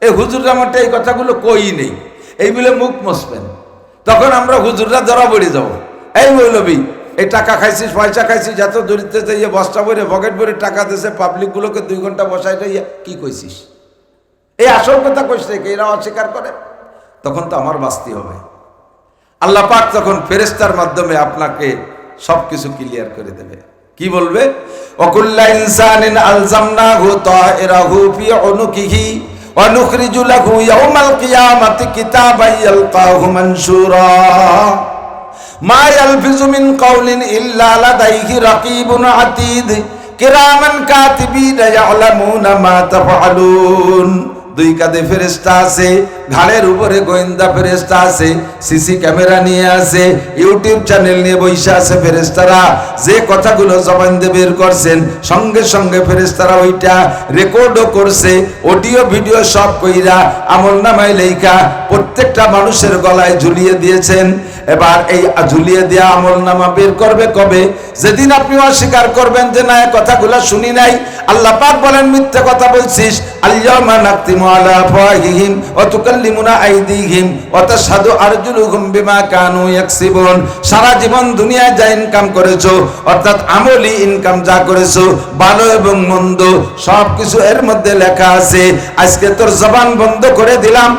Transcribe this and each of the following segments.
এই হুজুররা মোটে এই কথাগুলো কই নেই, এই বলে মুখ মসবেন। তখন আমরা হুজুররা ধরা পড়ে যাব, এই মৌলবী এই টাকা খাইছিস, পয়সা খাইছিস, এত দরিদ্র যাইয়ে বস্তা ভরে পকেট ভরে টাকা দিয়েছে, পাবলিকগুলোকে 2 ঘন্টা বসাই দিয়ে কি কইছিস? এই আসল কথা কইস রেখে এরা অস্বীকার করে, তখন তো আমার বাস্তি হবে। আল্লাহ পাক তখন ফেরেশতার মাধ্যমে আপনাকে সবকিছু ক্লিয়ার করে দেবে। কি বলবে? ওয়াকুল্লা ইনসানিন আলজামনাহু তাইরাহু ফি উনুকিহি ওয়া নুখরিজু লাহু ইয়াওমাল কিয়ামাতি কিতাবান ইয়ালকাহু মানশুরা মা ইয়ালফিজু মিন কাওলিন ইল্লা লাদাইহি রাকীবুন আতীদ কিরামান কাতিবিনা ইয়ালামুনা মা তাফআলুন। 2 কাঁধে ফেরেশতা আছে, ঘাড়ের উপরে গোয়েন্দা ফেরেশতা আছে, সিসি ক্যামেরা নিয়ে আছে, ইউটিউব চ্যানেল নিয়ে বসে আছে ফেরেশতারা। যে কথাগুলো জবান দিয়ে বের করছেন সঙ্গে সঙ্গে ফেরেশতারা ওইটা রেকর্ডও করছে, অডিও ভিডিও সব কইরা আমলনামায় লেখা প্রত্যেকটা মানুষের গলায় ঝুলিয়ে দিয়েছেন। এবার এই ঝুলিয়ে দেওয়া আমলনামা বের করবে কবে? যেদিন আপনি অস্বীকার করবেন যে না, কথাগুলো শুনি নাই। আল্লাহ পাক বলেন, মিথ্যা কথা বলছিস। আল-ইয়াওমা নাখতিমু আলা আফওয়াহিহিম ওয়া তুকাল্লিমুনা আইদিহিম ওয়া তাশহাদু আরজুলুহুম বিমা কানু ইয়াকসিবুন। সারা জীবন দুনিয়ায় যা ইনকাম করেছো, অর্থাৎ আমলি ইনকাম যা করেছো, ভালো এবং মন্দ সব কিছু এর মধ্যে লেখা আছে। আজকে তোর জবান বন্ধ করে দিলাম,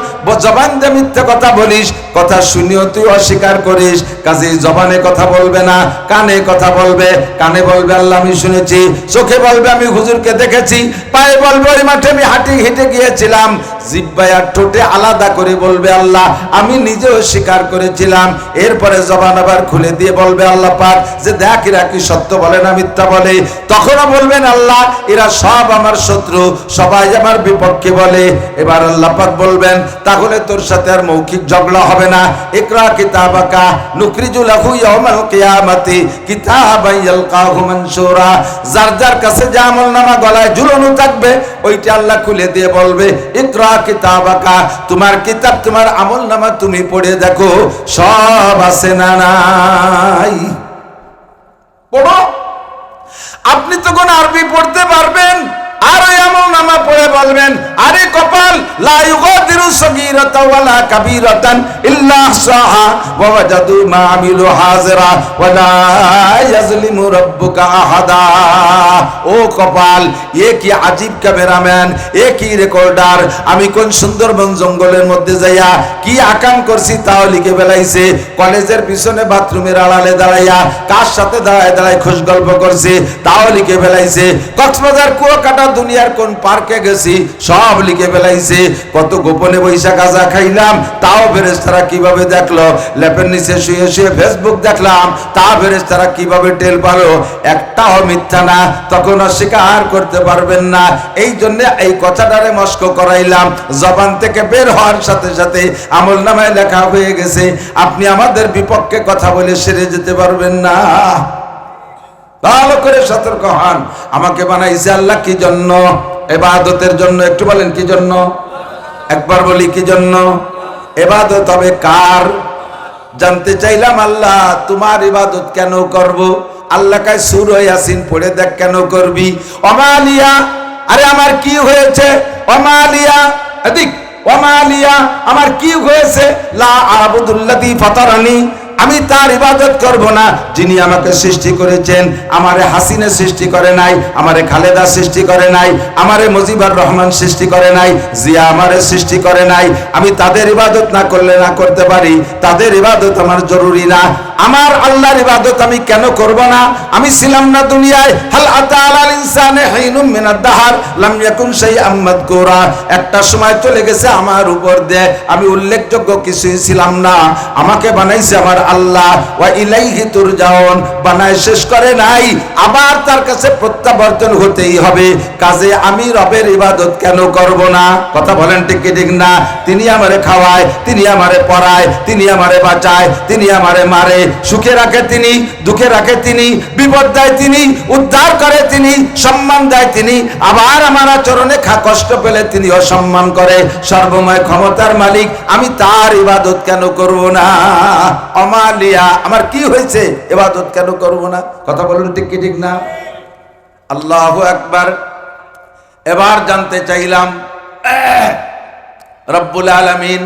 জবান দিয়ে মিথ্যা কথা বলিস, কথা শুনিও তুই অস্বীকার করিস, কাজেই জবানে কথা বলবে না, কানে কথা বলবে। কানে বলবে আল্লাহ আমি শুনেছি, চোখে বলবে আমি হুজুরকে দেখেছি, পায়ে বলবে ওই মাঠে আমি হেঁটে গিয়েছিলাম, জিহ্বায় আর ঠোঁটে আলাদা করে বলবে আল্লাহ আমি নিজেও স্বীকার করেছিলাম। এরপরে জবান আবার খুলে দিয়ে বলবে আল্লাহ পাক যে দেখ এরা কি সত্য বলে না মিথ্যা বলে। তখনও বলবেন আল্লাহ এরা সব আমার শত্রু, সবাই আমার বিপক্ষে বলে। এবার আল্লাহ পাক বলবেন তাহলে তোর সাথে আর মৌখিক ঝগড়া হবে না। ইকরা কিতাবাকা নুখরিজু লাহু ইয়াওমাল কিয়ামাতি কিতাবান ইয়ালকাহু মানশুরা। যার যার কাছে যে আমলনামা গলায় ঝুলানো থাকবে ওইটা আল্লাহ খুলে দিয়ে বলবে ইকরা কিতাবাকা, তোমার কিতাব তোমার আমলনামা তুমি পড়ে দেখো সব আছে না নাই। পড়ো। আপনি তখন আরবি পড়তে পারবেন, আর ওই আমলনামা পড়ে বলবেন আরে কপাল, লা ইউগাদিরু সগীরাতান ওয়ালা কাবীরাতান ইল্লা আহসাহা ওয়া ওয়াজাদু মা আমিলু হাজিরা ওয়া লা ইয়াজলিমু রাব্বুকা আহাদা। ও কপাল, এ কি আজীব ক্যামেরাম্যান, এ কি রেকর্ডার। আমি কোন সুন্দরবন জঙ্গলের মধ্যে যাইয়া কি আকাম করছি তাও লিখে বেলাইছে। কলেজের পিছনে বাথরুমের আড়ালে দাঁড়াইয়া কার সাথে দাঁড়ায় দাঁড়ায় খুশ গল্প করছি তাও লিখে বেলাইছে। কক্সবাজার কুয়াকাটা দুনিয়ার কোন পার্কে গেছি সব লিখে ফেলাইছে। কত গোপনে বৈশা গাঁজা খাইলাম তাও ফেরেশতারা কিভাবে দেখলো। ল্যাপের নিচে শুয়ে শুয়ে ফেসবুক দেখলাম তা ফেরেশতারা কিভাবে টের পালো। একটাও মিথ্যা না, তখন অস্বীকার করতে পারবেন না। এই জন্য এই কথাটারে মস্ক করাইলাম, জবান থেকে বের হওয়ার সাথে সাথে আমলনামায় লেখা হয়ে গেছে। আপনি আমাদের বিপক্ষে কথা বলে সেরে যেতে পারবেন না। ভালো করে সতর্ক হন। আমাকে বানাইছে আল্লাহ কি জন্য? ইবাদতের জন্য। একটু বলেন কি জন্য? একবার বলি কি জন্য? ইবাদত হবে কার? জানতে চাইলাম আল্লাহ তোমার ইবাদত কেন করব? আল্লাহ কয় সূরা ইয়াসিন পড়ে দেখ কেন করবি। ওমালিয়া, আরে আমার কি হয়েছে? ওমালিয়া, এদিক ওমালিয়া, আমার কি হয়েছে? লা আবুদুল্লাযী ফাতারানি, আমি তার ইবাদত করব না যিনি আমাকে সৃষ্টি করেছেন। আমারে হাসিনা সৃষ্টি করে নাই, আমারে খালেদা সৃষ্টি করে নাই, আমারে মুজিবুর রহমান সৃষ্টি করে নাই, জিয়া আমারে সৃষ্টি করে নাই। আমি তাদের ইবাদত না করলে না করতে পারি, তাদের ইবাদত আমার জরুরি না। আমার আল্লাহর ইবাদত আমি কেন করব না? আমি ছিলাম না দুনিয়ায়। হাল আতা আলাল ইনসানি হিনুম মিনাদ দাহার লাম ইয়াকুন শাইআম মাযকুরা। একটা সময় চলে গেছে আমার উপর দিয়ে, আমি উল্লেখযোগ্য কিছুই ছিলাম না। আমাকে বানাইছে আমার আল্লাহ। ওয়া ইলাইহি তুরজাউন, বানায় শেষ করে নাই, আবার তার কাছে প্রত্যাবর্তন হতেই হবে। কাজে আমি রবের ইবাদত কেন করব না? কথা বলেন ঠিক কি ঠিক না? তিনি আমারে খাওয়ায়, তিনি আমারে পড়ায়, তিনি আমারে বাঁচায়, তিনি আমারে মারে, সুখে রাখে তিনি, দুঃখে রাখে তিনি, বিপদ দেয় তিনি, উদ্ধার করে তিনি, সম্মান দেয় তিনি, আবার আমার আচরণে কষ্ট পেলে তিনি অসম্মান করে। সর্বময় ক্ষমতার মালিক, আমি তার ইবাদত কেন করব না? অমালিয়া, আমার কি হয়েছে? ইবাদত কেন করব না? কথা বলুন ঠিক কি ঠিক না? আল্লাহু আকবার। এবার জানতে চাইলাম রব্বুল আলামিন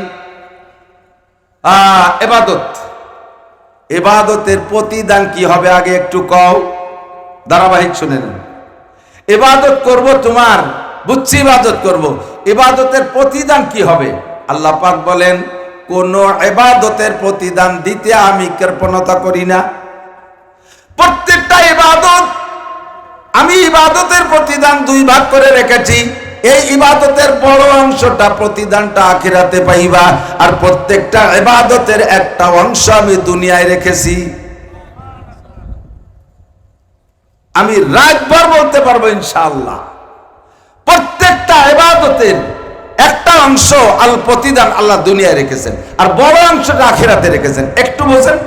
ইবাদতের প্রতিদান কি হবে আগে একটু কও, ধারাবাহিক শুনে নেন। ইবাদত করব তোমার, বুঝছি ইবাদত করব, ইবাদতের প্রতিদান কি হবে? আল্লাহ পাক বলেন কোন ইবাদতের প্রতিদান দিতে আমি কৃপণতা করি না। প্রত্যেকটা ইবাদত আমি ইবাদতের প্রতিদান দুই ভাগ করে রেখেছি। এই ইবাদতের বড় অংশটা প্রতিদানটা আখিরাতে পাইবা, আর প্রত্যেকটা ইবাদতের একটা অংশ আমি দুনিয়ায় রেখেছি। আমি রাতভর বলতে পারবো ইনশাআল্লাহ, প্রত্যেকটা ইবাদতের একটা অংশ আল প্রতিদান আল্লাহ দুনিয়ায় রেখেছেন, আর বড় অংশটা আখিরাতে রেখেছেন। একটু বোঝেন।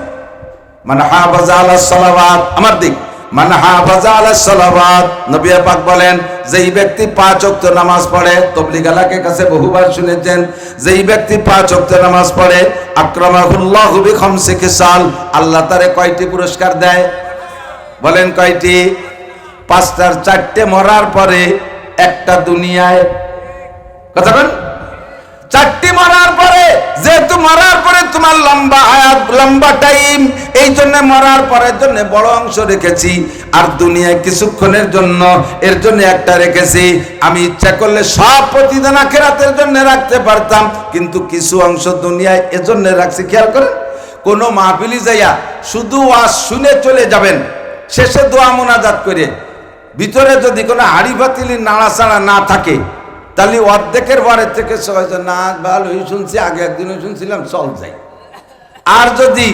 মানে হাফাজা আলাস সালাওয়াত, আমার দিক, মান হাফাজা আলাস সালাওয়াত, নবী পাক বলেন যেই ব্যক্তি 5 ওয়াক্ত নামাজ পড়ে, তাবলীগ এলাকার কাছে বহুবার শুনেছেন, যেই ব্যক্তি 5 ওয়াক্ত নামাজ পড়ে আকরামাহুল্লাহু বিখামসি খিসাল, আল্লাহ তারে কয়টি পুরস্কার দেয়? বলেন কয়টি? 5টার 4টে মরার পরে, একটা দুনিয়ায়। কথা বলেন, 4টি মরার পরে। যেহেতু মরার পরে তোমার লম্বা হায়াত, লম্বা টাইম, এই জন্য মরার পরের জন্য বড় অংশ রেখেছি, আর দুনিয়ায় কিছুক্ষণের জন্য, এর জন্য একটা রেখেছি। আমি ইচ্ছা করলে সব প্রতিদান আখিরাতের জন্য রাখতে পারতাম, কিন্তু কিছু অংশ দুনিয়ায় এজন্য রাখছি। খেয়াল করেন, কোনো মাহফিলি যাইয়া শুধু ওয়াজ শুনে চলে যাবেন, শেষে দোয়া মোনাজাত করে ভিতরে যদি কোনো হাড়ি পাতিলি নাড়াচাড়া না থাকে, তাহলে অর্ধেকের পরের থেকে না ভালোই শুনছি, আগে একদিনও শুনছিলাম, চল যাই। আর যদি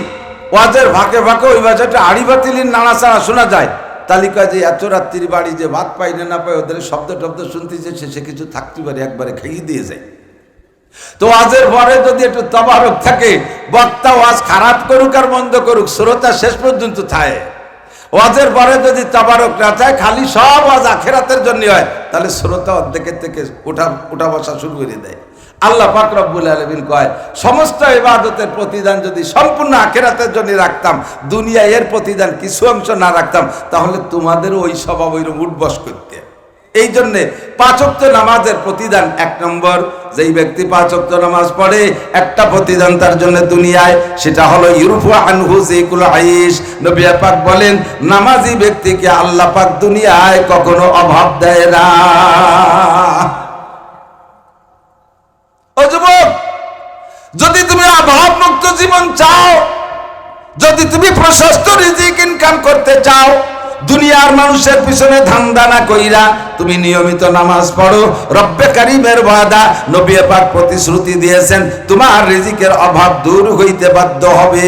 ওয়াজের ফাঁকে ফাঁকে ওই বাজারটা হাড়ি পাতিলির নাড়াচাড়া শোনা যায়, তাহলে কয় যে এত রাত্রির বাড়ি যে ভাত পাই না পাই, ওদের শব্দ টব্দ শুনতেছে, শেষে কিছু থাকতে পারে, একবারে খাইয়ে দিয়ে যায়। তো ওয়াজের পরে যদি একটু তবারক থাকে, বক্তা ওয়াজ খারাপ করুক আর বন্ধ করুক, শ্রোতা শেষ পর্যন্ত থাকে। ওয়াজের পরে যদি তাবারক না চায়, খালি সব ওয়াজ আখিরাতের জন্য হয়, তাহলে শ্রোতা অর্ধেকের থেকে উঠা বসা শুরু করে দেয়। আল্লাহ পাক রব্বুল আলামিন কয় সমস্ত ইবাদতের প্রতিদান যদি সম্পূর্ণ আখিরাতের জন্য রাখতাম, দুনিয়া এর প্রতিদান কিছু অংশ না রাখতাম, তাহলে তোমাদের ওই স্বভাব ওইরকম উঠবস করতে। এই জন্যে 5 ওয়াক্ত নামাজের প্রতিদান 1 নম্বর, যেই ব্যক্তি 5 ওয়াক্ত নামাজ পড়ে, একটা প্রতিদান তার জন্য দুনিয়ায়, সেটা হলো ইউরফু আনহু যিকুল আইশ। নবী পাক বলেন নামাজি ব্যক্তিকে আল্লাহ পাক দুনিয়ায় কখনো অভাব দেয় না। ও যুবক, যদি তুমি অভাব মুক্ত জীবন চাও, যদি তুমি প্রশস্ত রিজিক ইনকাম করতে চাও, দুনিয়ার মানুষের পিছনে ধান্দা না কইরা তুমি নিয়মিত নামাজ পড়ো, রব্বে কারীমের ওয়াদা, নবী পাক প্রতিশ্রুতি দিয়েছেন তোমার রিজিকের অভাব দূর হইতে বাধ্য হবে।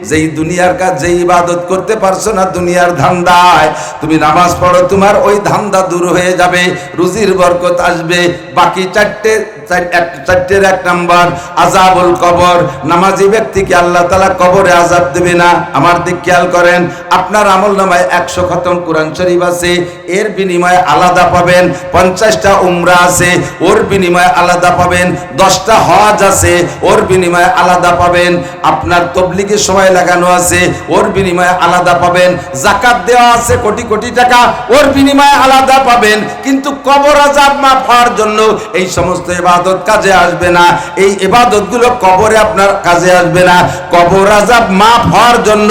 যেই দুনিয়ার কাজ, যেই ইবাদত করতে পারছো না দুনিয়ার ধান্দায়, তুমি নামাজ পড়ো, তোমার ওই ধান্দা দূর হয়ে যাবে, রুজির বরকত আসবে। বাকি 4টের 1 নম্বর আযাবুল কবর, নামাজি ব্যক্তিকে আল্লাহ তাআলা কবরে আযাব দেবে না। আমার দিক খেয়াল করেন, আপনার আমলনামায় 100 খতম কোরআন শরীফ আছে, এর বিনিময়ে আলাদা পাবেন। 50টা উমরা আছে, ওর বিনিময়ে আলাদা পাবেন। 10টা হজ আছে, ওর বিনিময়ে আলাদা পাবেন। আপনার তাবলীগের সময় লাগানো আছে, ওর বিনিময়ে আলাদা পাবেন। যাকাত দেওয়া আছে কোটি কোটি টাকা, ওর বিনিময়ে আলাদা পাবেন। কিন্তু কবর আযাব মাফ হওয়ার জন্য এই সমস্ত ইবাদত কাজে আসবে না। এই ইবাদতগুলো কবরে আপনার কাজে আসবে না। কবর আযাব মাফ হওয়ার জন্য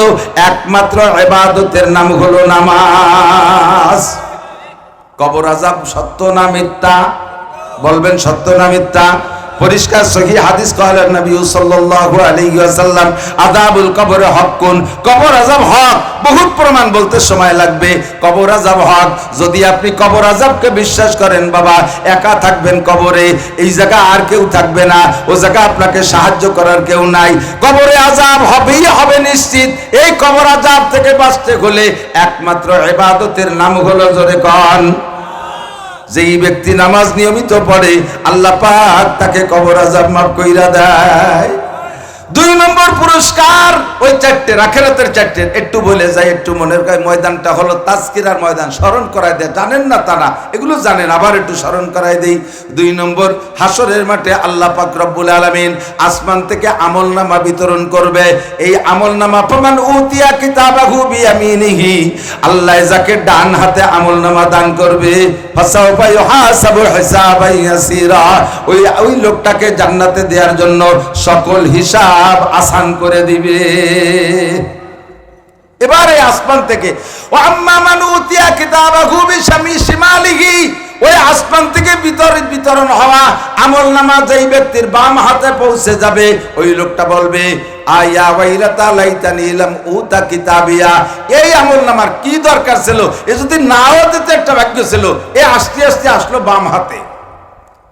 একমাত্র ইবাদতের নাম হলো নামাজ। কবর আযাব সত্য না মিথ্যা? বলবেন সত্য না মিথ্যা? পরিষ্কার সহিহ হাদিস কইলেন নবী সাল্লাল্লাহু আলাইহি ওয়াসাল্লাম আযাবুল কবর হকুন, কবর আযাব হক। বহুত প্রমাণ বলতে সময় লাগবে। কবর আযাব হক। যদি আপনি কবর আযাবকে বিশ্বাস করেন, বাবা একা থাকবেন কবরে, এই জায়গা আর কেউ থাকবে না, ও জায়গা আপনাকে সাহায্য করার কেউ নাই। কবরে আযাব হবেই হবে নিশ্চিত। এই কবর আযাব থেকে বাঁচতে হলে একমাত্র ইবাদতের নাম হলো, জোরে কোন, যেই ব্যক্তি নামাজ নিয়মিত পড়ে, আল্লাহ পাক তাকে কবর আযাব মাফ কইরা দেয়। দুই নম্বর পুরস্কার ওই চারটে আখিরাতের চারটে একটু বলে যাই, একটু মনের ময়দানটা হলো তাজকিরার ময়দান, স্মরণ করাই দেয়, জানেন না তারা, এগুলো জানেন, আবার একটু স্মরণ করাই দেই। দুই নম্বর হাসরের মাঠে আল্লাহ পাক রব্বুল আলামিন আসমান থেকে আমলনামা বিতরণ করবে। এই আমলনামা ফামান উতিয়া কিতাবাহু বিয়ামিনিহি, আল্লাহ যাকে ডান হাতে আমলনামা দান করবে, ফাসাওফা ইউহাসাবু হিসাবান ইয়াসিরা, ওই লোকটাকে জান্নাতে দেওয়ার জন্য সকল হিসাব আসান করে দিবে। এবারে আসমান থেকে ও আম্মা মান উতিয়া কিতাবাহু বিশামিশিমালিহি, ওই আসমান থেকে বিতরণ হওয়া আমলনামা যেই ব্যক্তির বাম হাতে পৌঁছে যাবে, ওই লোকটা বলবে আয়া ওয়াইলাতা লাইতানি লাম উতা কিতাবিয়া, এই আমলনামার কি দরকার ছিল, এ যদি নাও দিতে একটা ভাগ্য ছিল, এ আস্তে আস্তে আসলো বাম হাতে।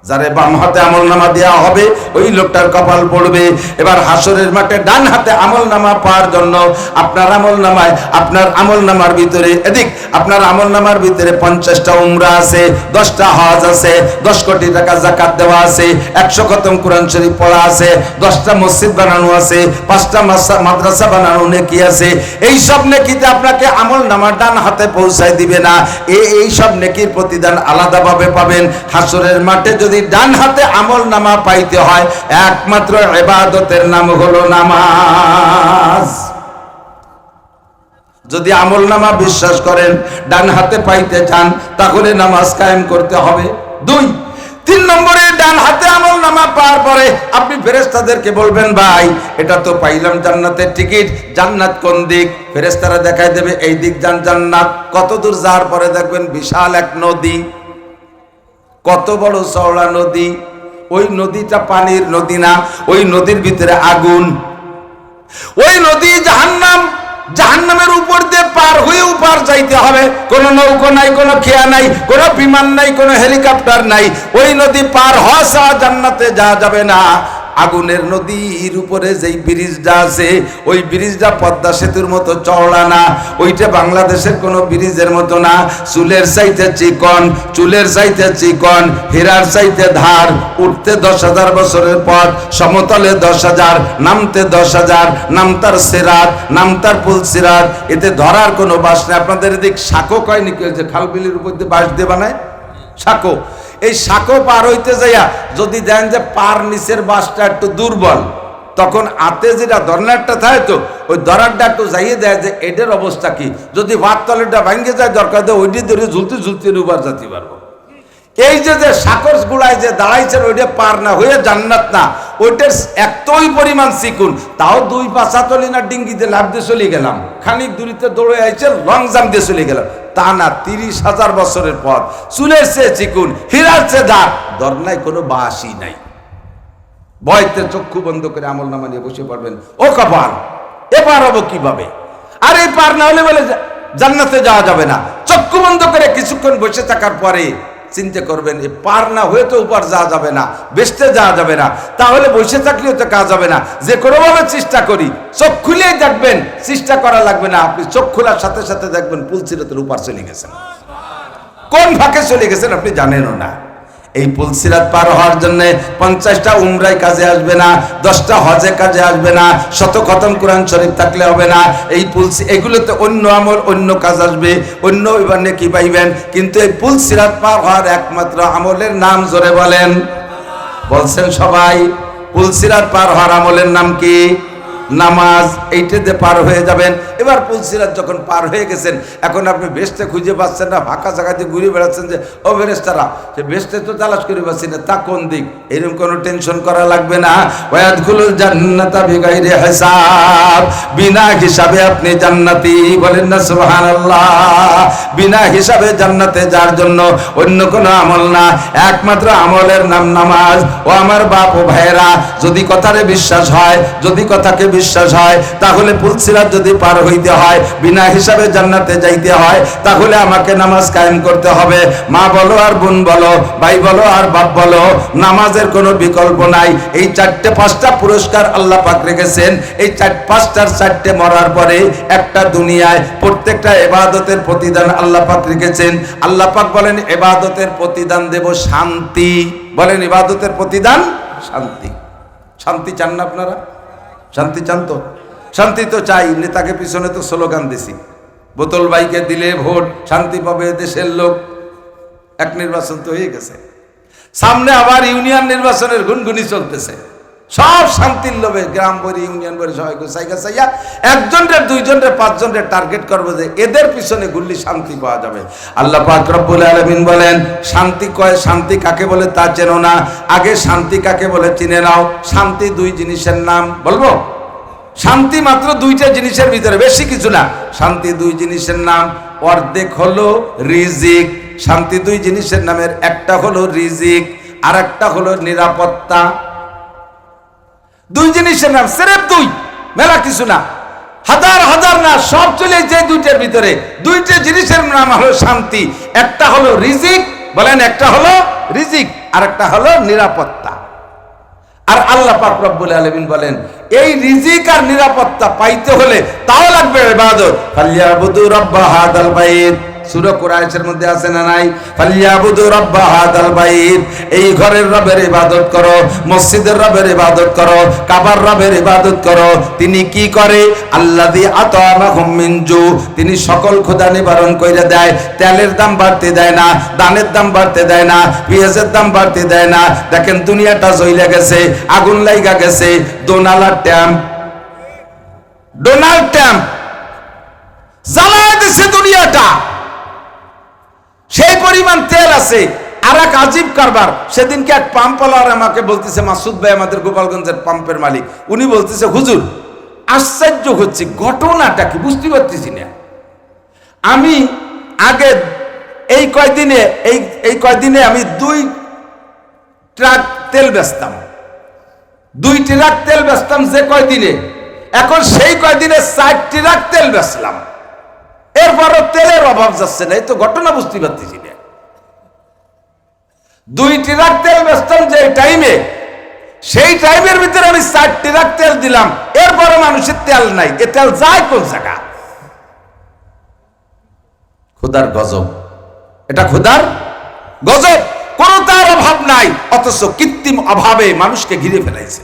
যারে বাম হাতে আমলনামা দেওয়া হবে ওই লোকটার কপাল পড়বে। এবার হাসরের মাঠে ডান হাতে আমলনামা পাওয়ার জন্য আপনার আমলনামার ভিতরে এদিক আপনার আমলনামার ভিতরে 50টা উমরা আছে, 10টা হজ আছে, 10 কোটি টাকা যাকাত দেওয়া আছে, 100 খতম কোরআন শরীফ পড়া আছে, 10টা মসজিদ বানানো আছে, 5টা মাদ্রাসা বানানো নেকি আছে। এই সব নেকিতে আপনাকে আমলনামা ডান হাতে পৌঁছায় দিবে না, এই সব নেকির প্রতিদান আলাদাভাবে পাবেন। হাসরের মাঠে যদি ডান হাতে আমলনামা পাইতে হয়, একমাত্র ইবাদতের নাম হলো নামাজ। যদি আমলনামা বিশ্বাস করেন ডান হাতে পাইতে চান, তাহলে নামাজ কায়েম করতে হবে। 2 3 নম্বরে ডান হাতে আমলনামা পাওয়ার পরে আপনি ফেরেশতাদেরকে বলবেন, ভাই এটা তো পাইলাম জান্নাতের টিকিট, জান্নাত কোন দিক? ফেরেশতারা দেখায় দেবে এই দিক যান জান্নাত। কত দূর যাওয়ার পরে দেখবেন বিশাল এক নদী, কত বড় চওড়া নদী, ওই নদীটা পানির নদী না, ওই নদীর ভিতরে আগুন, ওই নদী জাহান্নামের উপর দিয়ে পার হয়ে উপার যাইতে হবে। কোনো নৌকো নাই, কোনো খেয়া নাই, কোনো বিমান নাই, কোনো হেলিকপ্টার নাই, ওই নদী পার হওয়া ছাড়া জান্নাতে যাওয়া যাবে না। আগুনের নদীর উপরে যেই ব্রিজটা আছে, ওই ব্রিজটা পদ্মা সেতুর মতো চওড়া না, ওইটা বাংলাদেশের কোনো ব্রিজের মতো না, চুলের চাইতে চিকন, চুলের চাইতে চিকন, হীরার চাইতে ধার, উঠতে 10,000 বছরের পথ, সমতলে 10,000, নামতে 10,000, নামতার সিরাত, নামতার পুল সিরাত, এতে ধরার কোনো বাস নেই। আপনাদের এদিক সাঁকো কয় নাকি, যে খালবিলির উপর দিয়ে বাঁশ দিয়ে বানায় সাঁকো, এই সাঁকো পার হইতে যাইয়া যদি দেন যে পার নিচের বাসটা একটু দুর্বল, তখন হাতে যেটা ধরনারটা থাকে তো ওই ধরারটা একটু যাইয়ে দেয় যে এটার অবস্থা কি, যদি ভাত তলেটা ভাঙ্গে যায় দরকার দেয় ওইটি ধরে ঝুলতে ঝুলতে উবার যেতে পারবো। এই যে সাকর গুলায় যে দাঁড়াইছেন ওইটা পার না হয়ে জান্নাত না, ওইটার এতই পরিমাণ চিকুন, তাও 2 পাঁচা তলি না ডিঙ্গিতে লাভ দিয়ে চলে গেলাম, খানিক দূরিতে দৌড়ে আইছে লং জাম্প দিয়ে চলে গেলাম, তা না, 30,000 বছরের পথ, চুলের চেয়ে চিকুন, হীরার চেয়ে দাঁত, ধরনায় কোনো বাসই নাই। ভয়তে চক্ষু বন্ধ করে আমলনামা নিয়ে বসে পড়বেন, ও কপাল এবার হবো কিভাবে? আর এই পার না হলে বলে জান্নাতে যাওয়া যাবে না। চক্ষু বন্ধ করে কিছুক্ষণ বসে থাকার পরে চিন্তা করবেন, এই পার না হয়ে তো উপর যাওয়া যাবে না, বেসতে যাওয়া যাবে না, তাহলে বসে থাকলেও তো কাজ হবে না, যে কোনোভাবে চেষ্টা করি। চোখ খুলেই দেখবেন, চেষ্টা করা লাগবে না, আপনি চোখ খোলার সাথে সাথে দেখবেন পুলসিরাতের উপর চলে গেছেন। কোন ফাঁকে চলে গেছেন আপনি জানেনও না। এই পুলসিরাত পার হওয়ার জন্য 50টা উমরায় কাজে আসবে না, 10টা হজে কাজে আসবে না, 100 খতম কোরআন শরীফ থাকলে হবে না। এই এগুলোতে অন্য আমল, অন্য কাজ আসবে, অন্য ইবানে কি পাইবেন, কিন্তু এই পুলসিরাত পার হওয়ার একমাত্র আমলের নাম জোরে বলেন, বলছেন সবাই? পুলসিরাত পার হওয়ার আমলের নাম কি? নামাজ। এইটাতে পার হয়ে যাবেন। এবার পুলসিরাত যখন পার হয়ে গেছেন, এখন আপনি বেস্টে খুঁজে পাচ্ছেন না, ফাঁকা জায়গাতে ঘুরে বেড়াচ্ছেন যে ও ফেরেশতারা, সে বেস্টে তো তালাশ করে পাচ্ছি না, তা কোন দিক? এরকম কোনো টেনশন করা লাগবে না। ওয়াদখুলুল জান্নাতা বিগাইরি হিসাব, বিনা হিসাবে আপনি জান্নাতি, বলেন না সুবহানাল্লাহ। বিনা হিসাবে জান্নাতে যাওয়ার জন্য অন্য কোনো আমল না, একমাত্র আমলের নাম নামাজ। ও আমার বাপ ও ভাইয়েরা, যদি কথারে বিশ্বাস হয়, যদি কথাকে বিশ্বাস হয়, তাহলে পুলসিরাত যদি পার হইতে হয়, বিনা হিসাবে জান্নাতে যাইতে হয়, তাহলে আমাকে নামাজ কায়েম করতে হবে। মা বলো আর বোন বলো, ভাই বলো আর বাপ বলো, নামাজের কোনো বিকল্প নাই। এই 4টে 5টা পুরস্কার আল্লাহ পাক রেখেছেন। এই 5টার 4টে মরার পরে একটা দুনিয়ায় প্রত্যেকটা ইবাদতের প্রতিদান আল্লাহ পাক রেখেছেন। আল্লাহ পাক বলেন ইবাদতের প্রতিদান দেব শান্তি। বলেন ইবাদতের প্রতিদান শান্তি। শান্তি চান না আপনারা? শান্তি চান তো? শান্তি তো চাই, নেতাকে পিছনে তো স্লোগান দিছি, বোতল বাইকে দিলে ভোট, শান্তি পাবে দেশের লোক। এক নির্বাচন তো হয়ে গেছে, সামনে আবার ইউনিয়ন নির্বাচনের গুনগুনি চলতেছে। সব শান্তির লোভে গ্রাম ভরি ইউনিয়ন ভরি সবাই সাইকা সাইয়া একজনরে দুইজনরে পাঁচজনরে টার্গেট করবে যে এদের পিছনে ঘুরলে শান্তি পাওয়া যাবে। আল্লাহ পাক রব্বুল আলামিন বলেন শান্তি কয়, শান্তি কাকে বলে তা চেনো না, আগে শান্তি কাকে বলে চিনে নাও। শান্তি দুই জিনিসের নাম, বলবো? শান্তি মাত্র দুইটা জিনিসের ভিতরে, বেশি কিছু না। শান্তি দুই জিনিসের নাম, অর্ধেক হলো রিজিক। শান্তি দুই জিনিসের নামের একটা হলো রিজিক, আর একটা হলো নিরাপত্তা। দুই জিনিসের নাম, সিরেফ দুই, মেলা কিছু না, হাজার হাজার না, সব চলে যায় দুইটার ভিতরে। দুইটা জিনিসের নাম হলো শান্তি, একটা হলো রিজিক, বলেন একটা হলো রিজিক, আর একটা হলো নিরাপত্তা। আর আল্লাহ পাক রব্বুল আলামিন বলেন এই রিজিক আর নিরাপত্তা পাইতে হলে তাও লাগবে ইবাদত। ফালিয়াবুদু রাব্ব হাদাল বাইত, সূরা কুরাইশের মধ্যে আছে না নাই? ফালিয়াবুদু রাব্ব হাদাল বাইত, এই ঘরের রবের ইবাদত করো, মসজিদের রবের ইবাদত করো, কাবার রবের ইবাদত করো। তিনি কি করে? আল্লাযী আতামাহুম মিন জু, তিনি সকল ক্ষুধা নিবারণ কইরা দেয়। তেলের দাম বাড়তে দেয় না, ধানের দাম বাড়তে দেয় না, পেঁয়াজের দাম বাড়তে দেয় না। দেখেন দুনিয়াটা জ্বলে গেছে, আগুন লাইগা গেছে। ডোনাল্ড ট্রাম্প জ্বালায় দিছে দুনিয়াটা, সেই পরিমাণ তেল আছে। আর এক আজীব কারবার, সেদিনকে এক পাম্পওয়ালার আমাকে বলতেছে, মাসুদ ভাই আমাদের গোপালগঞ্জের পাম্পের মালিক, উনি বলতেছে হুজুর আশ্চর্য হচ্ছে, ঘটনাটা কি বুঝতে পারতেছি না। আমি আগে এই কয়দিনে আমি 2 ট্রাক তেল বেচতাম, 2 ট্রাক তেল বেচতাম যে কয়দিনে, এখন সেই কয়দিনে 4 ট্রাক তেল বেচলাম। এরপরও তেলের অভাব যাচ্ছে না, এই তো ঘটনা বুঝতে পারতেছি না। 2 ট্রাক তেল বেচতাম যে টাইমে, সেই টাইমের ভিতরে আমি 4 ট্রাক তেল দিলাম, এরপরও মানুষের তেল নাই। এ তেল যায় কোন জায়গা? খোদার গজব, এটা খোদার গজব। কোনো তার অভাব নাই, অথচ কৃত্রিম অভাবে মানুষকে ঘিরে ফেলাইছে।